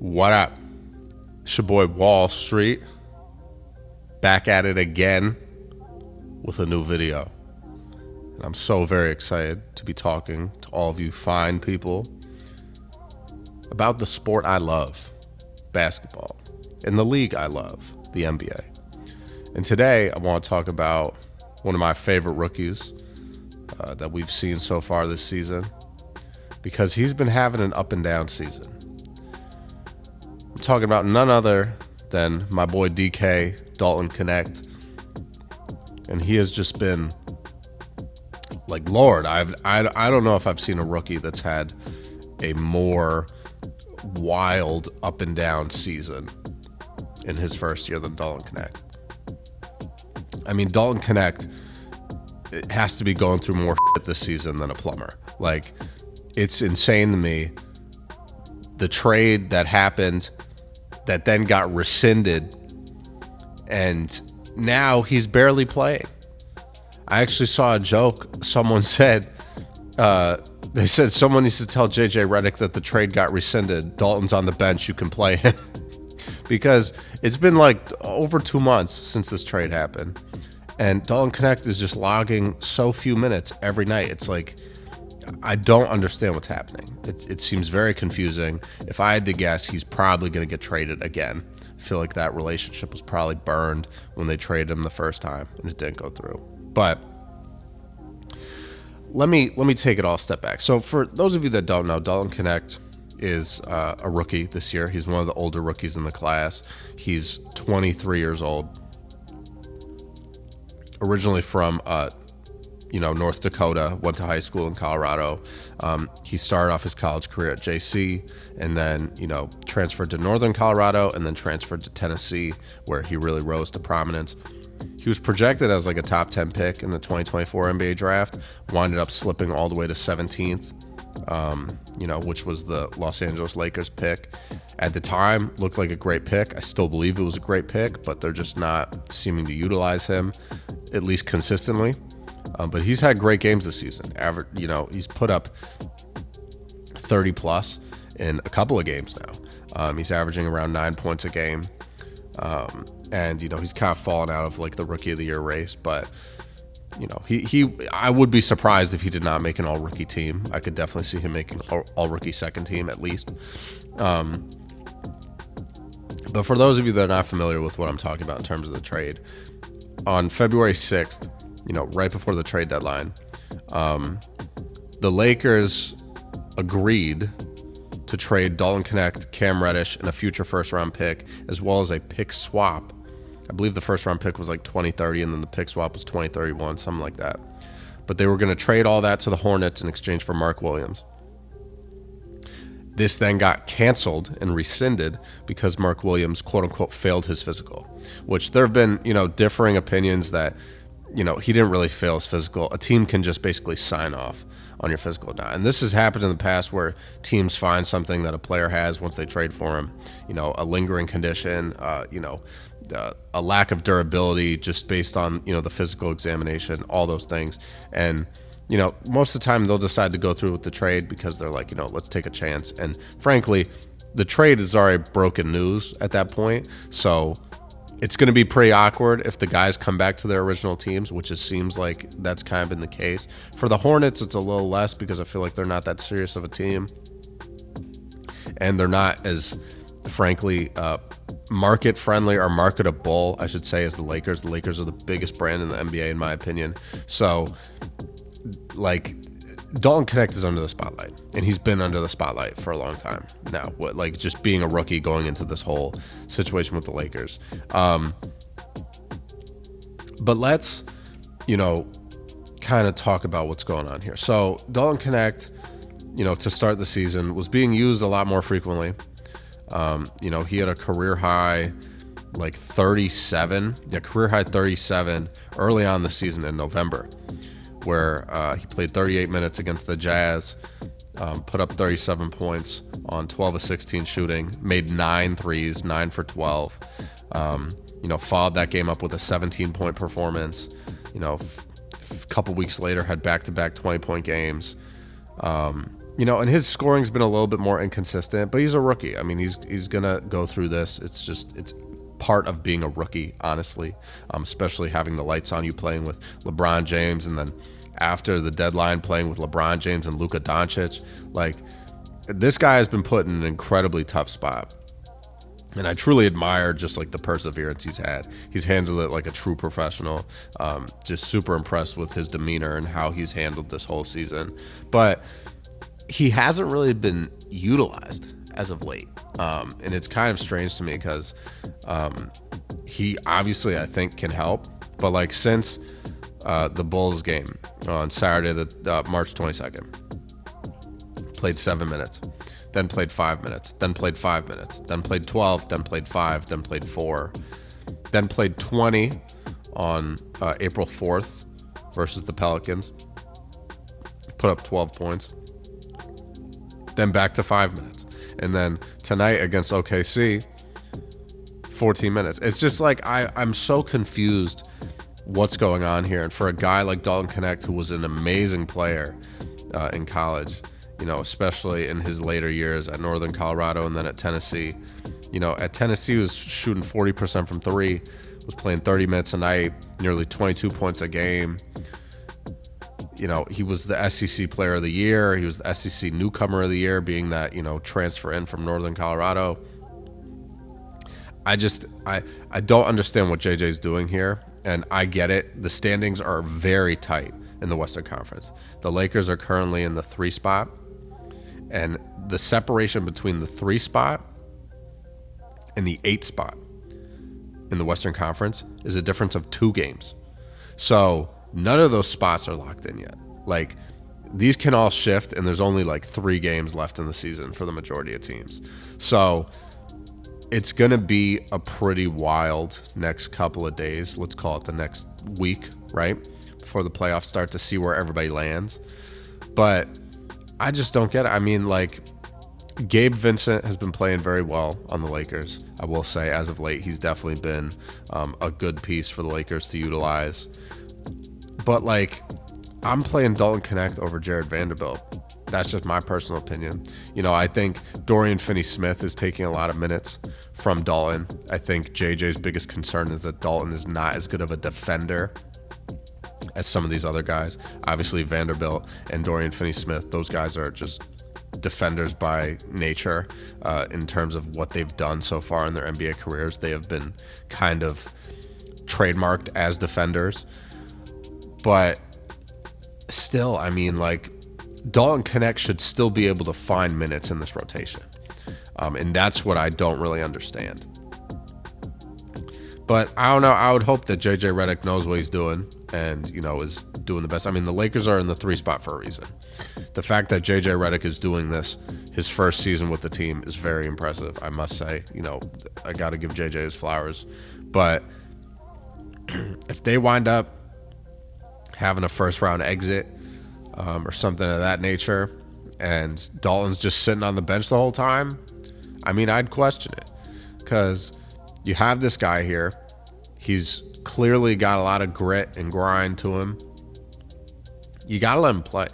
What up? It's your boy Wall Street, back at it again with a new video. And I'm so very excited to be talking to all of you fine people about the sport I love, basketball, and the league I love, the NBA. And today I want to talk about one of my favorite rookies that we've seen so far this season, because he's been having an up and down season. I'm talking about none other than my boy DK, Dalton Knecht. And he has just been like, Lord, I don't know if I've seen a rookie that's had a more wild up and down season in his first year than Dalton Knecht. I mean, Dalton Knecht has to be going through more shit this season than a plumber. Like, it's insane to me. The trade that happened that then got rescinded, and now he's barely playing. I actually saw a joke. Someone said, they said someone needs to tell JJ Redick that the trade got rescinded. Dalton's on the bench. You can play him. Because it's been like over 2 months since this trade happened. And Dalton Knecht is just logging so few minutes every night. It's like, I don't understand what's happening. It seems very confusing. If I had to guess, he's probably going to get traded again. I feel like that relationship was probably burned when they traded him the first time and it didn't go through. But let me take it all a step back. So for those of you that don't know, Dalton Knecht is a rookie this year. He's one of the older rookies in the class. He's 23 years old. Originally from North Dakota, went to high school in Colorado. He started off his college career at JC, and then, transferred to Northern Colorado, and then transferred to Tennessee, where he really rose to prominence. He was projected as like a top 10 pick in the 2024 NBA draft, winded up slipping all the way to 17th, which was the Los Angeles Lakers pick. At the time, looked like a great pick. I still believe it was a great pick, but they're just not seeming to utilize him, at least consistently. But he's had great games this season. He's put up 30 plus in a couple of games now. He's averaging around 9 points a game. And he's kind of fallen out of like the rookie of the year race, but I would be surprised if he did not make an all rookie team. I could definitely see him making all rookie second team at least. But for those of you that are not familiar with what I'm talking about in terms of the trade, on February 6th, right before the trade deadline, the Lakers agreed to trade Dalton Knecht, Cam Reddish, and a future first-round pick, as well as a pick swap. I believe the first-round pick was like 2030, and then the pick swap was 2031, something like that. But they were going to trade all that to the Hornets in exchange for Mark Williams. This then got canceled and rescinded because Mark Williams, quote-unquote, failed his physical, which there have been, differing opinions that, he didn't really fail his physical. A team can just basically sign off on your physical now. And this has happened in the past where teams find something that a player has once they trade for him, a lingering condition, a lack of durability just based on, the physical examination, all those things. And most of the time they'll decide to go through with the trade because they're like, let's take a chance. And frankly, the trade is already broken news at that point. So it's going to be pretty awkward if the guys come back to their original teams, which it seems like that's kind of been the case. For the Hornets, it's a little less because I feel like they're not that serious of a team. And they're not as, frankly, market friendly or marketable, I should say, as the Lakers. The Lakers are the biggest brand in the NBA, in my opinion. So, like, Dalton Knecht is under the spotlight, and he's been under the spotlight for a long time now. Just being a rookie going into this whole situation with the Lakers. But let's, kind of talk about what's going on here. So Dalton Knecht, to start the season, was being used a lot more frequently. He had a career high, like 37, career high 37 early on the season in November, where he played 38 minutes against the Jazz, put up 37 points on 12 of 16 shooting, made 9 threes, 9 for 12. Followed that game up with a 17-point performance. A couple weeks later, had back-to-back 20-point games. And his scoring's been a little bit more inconsistent, but he's a rookie. I mean, he's gonna go through this. It's part of being a rookie, honestly, especially having the lights on you playing with LeBron James, and then after the deadline playing with LeBron James and Luka Doncic. Like, this guy has been put in an incredibly tough spot. And I truly admire just like the perseverance he's had. He's handled it like a true professional. Just super impressed with his demeanor and how he's handled this whole season. But he hasn't really been utilized as of late. And it's kind of strange to me because he obviously, I think, can help. But like since the Bulls game on Saturday, March 22nd, played 7 minutes, then played 5 minutes, then played 5 minutes, then played 12, then played 5, then played 4, then played 20 on April 4th versus the Pelicans, put up 12 points, then back to 5 minutes, and then tonight against OKC, 14 minutes. It's just like I'm so confused what's going on here. And for a guy like Dalton Knecht, who was an amazing player in college, especially in his later years at Northern Colorado and then at Tennessee. At Tennessee, he was shooting 40% from three, was playing 30 minutes a night, nearly 22 points a game. He was the SEC Player of the Year. He was the SEC Newcomer of the Year, being that, transfer in from Northern Colorado. I don't understand what JJ's doing here, and I get it. The standings are very tight in the Western Conference. The Lakers are currently in the 3 spot. And the separation between the 3 spot and the 8 spot in the Western Conference is a difference of 2 games. So none of those spots are locked in yet. Like, these can all shift, and there's only like 3 games left in the season for the majority of teams. So it's going to be a pretty wild next couple of days. Let's call it the next week, right? Before the playoffs start, to see where everybody lands. But I just don't get it. I mean, like, Gabe Vincent has been playing very well on the Lakers. I will say, as of late, he's definitely been a good piece for the Lakers to utilize. But, like, I'm playing Dalton Knecht over Jared Vanderbilt. That's just my personal opinion. I think Dorian Finney-Smith is taking a lot of minutes from Dalton. I think JJ's biggest concern is that Dalton is not as good of a defender as some of these other guys. Obviously, Vanderbilt and Dorian Finney-Smith, those guys are just defenders by nature in terms of what they've done so far in their NBA careers. They have been kind of trademarked as defenders. But still, I mean, like, Dalton Knecht should still be able to find minutes in this rotation. And that's what I don't really understand. But I don't know. I would hope that JJ Redick knows what he's doing and, is doing the best. I mean, the Lakers are in the 3 spot for a reason. The fact that JJ Redick is doing this, his first season with the team, is very impressive, I must say. I got to give JJ his flowers. But if they wind up having a first-round exit or something of that nature, and Dalton's just sitting on the bench the whole time, I mean, I'd question it. Because you have this guy here. He's clearly got a lot of grit and grind to him. You got to let him play.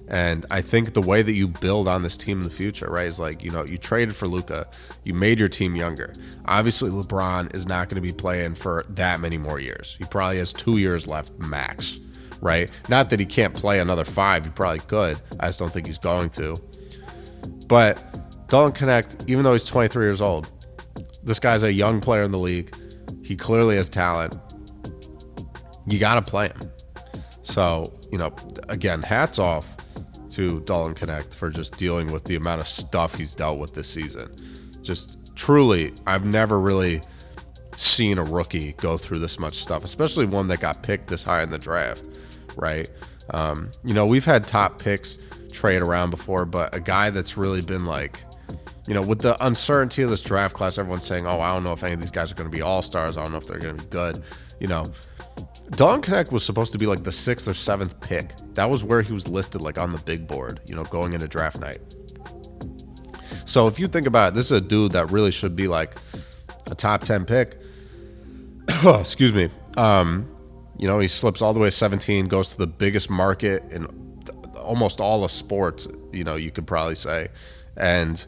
And I think the way that you build on this team in the future, right, is like, you traded for Luka. You made your team younger. Obviously, LeBron is not going to be playing for that many more years. He probably has 2 years left max, right? Not that he can't play another 5. He probably could. I just don't think he's going to. But Dalton Knecht, even though he's 23 years old, this guy's a young player in the league. He clearly has talent. You got to play him. So, again, hats off to Dalton Knecht for just dealing with the amount of stuff he's dealt with this season. Just truly, I've never really seen a rookie go through this much stuff, especially one that got picked this high in the draft, right? We've had top picks trade around before, but a guy that's really been like, with the uncertainty of this draft class, everyone's saying, oh, I don't know if any of these guys are going to be all-stars. I don't know if they're going to be good. Dalton Knecht was supposed to be like the 6th or 7th pick. That was where he was listed, like on the big board, going into draft night. So if you think about it, this is a dude that really should be like a top 10 pick. Excuse me. He slips all the way to 17, goes to the biggest market in almost all of sports, you could probably say. And,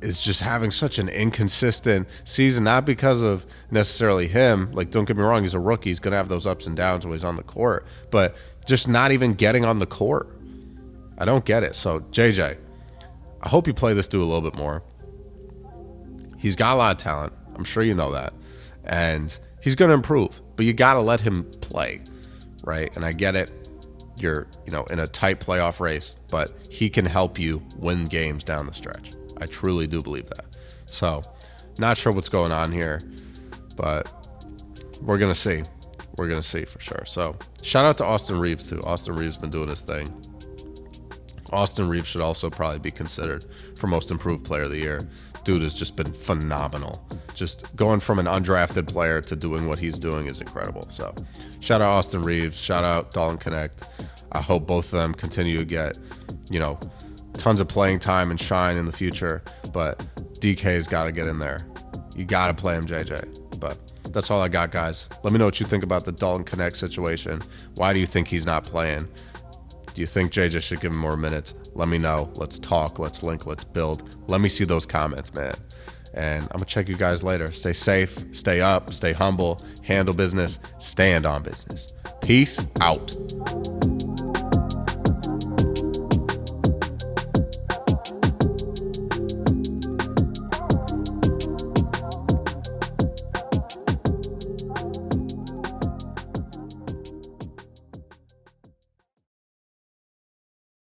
is just having such an inconsistent season, not because of necessarily him. Like, don't get me wrong, he's a rookie. He's going to have those ups and downs when he's on the court. But just not even getting on the court. I don't get it. So, JJ, I hope you play this dude a little bit more. He's got a lot of talent. I'm sure you know that. And he's going to improve. But you got to let him play, right? And I get it. You're, in a tight playoff race. But he can help you win games down the stretch. I truly do believe that. So, not sure what's going on here, but we're going to see. We're going to see for sure. So, shout out to Austin Reeves, too. Austin Reeves been doing his thing. Austin Reeves should also probably be considered for Most Improved Player of the Year. Dude has just been phenomenal. Just going from an undrafted player to doing what he's doing is incredible. So, shout out Austin Reeves. Shout out Dalton Knecht. I hope both of them continue to get, tons of playing time and shine in the future, but DK's got to get in there. You got to play him, JJ. But that's all I got, guys. Let me know what you think about the Dalton Knecht situation. Why do you think he's not playing? Do you think JJ should give him more minutes? Let me know. Let's talk. Let's link. Let's build. Let me see those comments, man. And I'm going to check you guys later. Stay safe. Stay up. Stay humble. Handle business. Stand on business. Peace out.